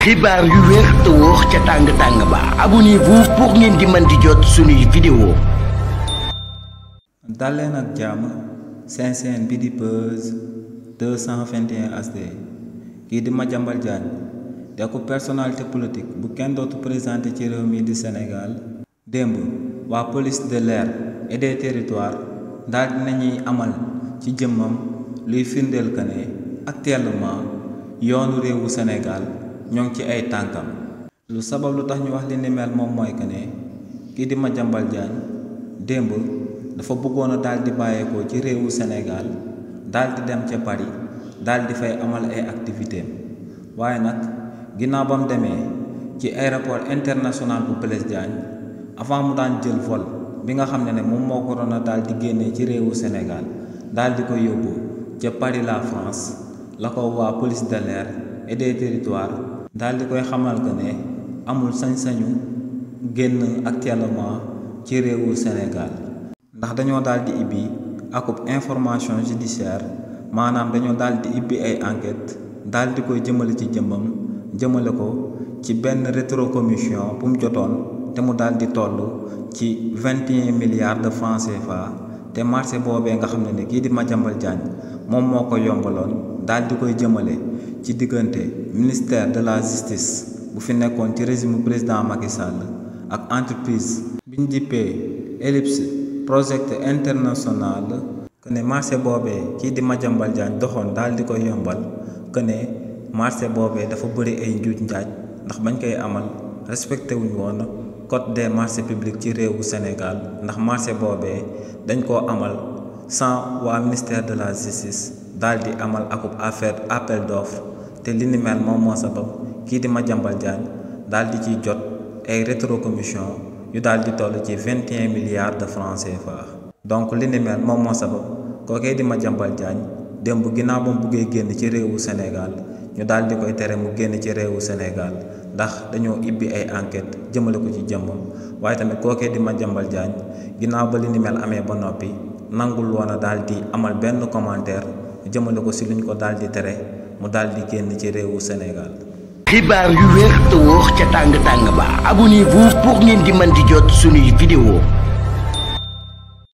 xibaar yu wér te wóor ca tàng ba abonnez-vous pour ngeen di mën di jot suñuy vidéo. daleen ak jàmm seen chaîne bi di Buzz 221 HD kii di Madiambal Diagne di ko personnalité politique bu kenn dootu présenté ci réew mi di Sénégal. démb waa police de l'air et des territoires daal dinañuy amal ci jëmmam luy firndeel que ne actuellement yoonu réewu Sénégal ñoo ngi ci ay tànkam. lu sabab lu tax ñu wax li ni mel moom mooy que ne kii di Madiambal Diagne démb dafa bëggoon a daal di bàyyeekoo ci réewu Sénégal daal di dem ca Paris daal di fay amal ay activité waaye nag ginnaaw ba mu demee ci aéroport international bu Blaise Diagne avant mu daan jël vol bi nga xam ne moom moo ko doon a daal di génnee ci réewu Sénégal daal di ko yóbbu ca Paris la France la ko waa police de l'air et des territoires daal di koy xamal que ne amul sañ-sañu génn actuellement ci réewu Sénégal ndax dañoo daal di ibbi akub information judiciaire maanaam dañoo daal di ibbi ay enquête daal di koy jëmale ci jëmmam jëmale ko ci benn rétrocommission bu mu jotoon te mu daal di toll ci 21 milliards de francs CFA te marché boobee nga xam ne kii di Madiambal Diagne moom moo ko yombaloon daal di koy jëmale ci diggante ministère de la justice bu fi nekkoon ci régime président Macky Sall ak entreprise biñ dippee Ellipse Project International que ne marché boobee kii di Madiambal Diagne doxoon daal di koy yombal que ne marché boobee dafa bëri ay njuuj njaaj ndax bañ koy amal respecté wuñu woon code des marchés publics ci réewu Sénégal ndax marché boobee dañ koo amal sans waa ministère de la justice daal di amal akub affaire appel d'offre te li ni mel moom moo sabab kii di Madiambal Diagne daal di ciy jot ay rétrocommission yu daal di toll ci 21 milliards de francs CFA. donc li ni mel moom moo sabab kookee di Madiambal Diagne démb ginnaaw ba mu buggee génn ci réewu Sénégal ñu daal di koy tere mu génn ci réewu Sénégal ndax dañoo ibbi ay enquête jëmale ko ci jëmmam waaye tamit kookee di Madiambal Diagne ginnaaw ba li ni mel amee ba noppi nangul woon a daal di amal benn commentaire jëmale ko si luñ ko daal di tere mu daal di génn ci réewu Sénégal. xibaar yu wér te wóor ca tàng ba abonnez-vous pour ngeen di mën di jot suñuy vidéo.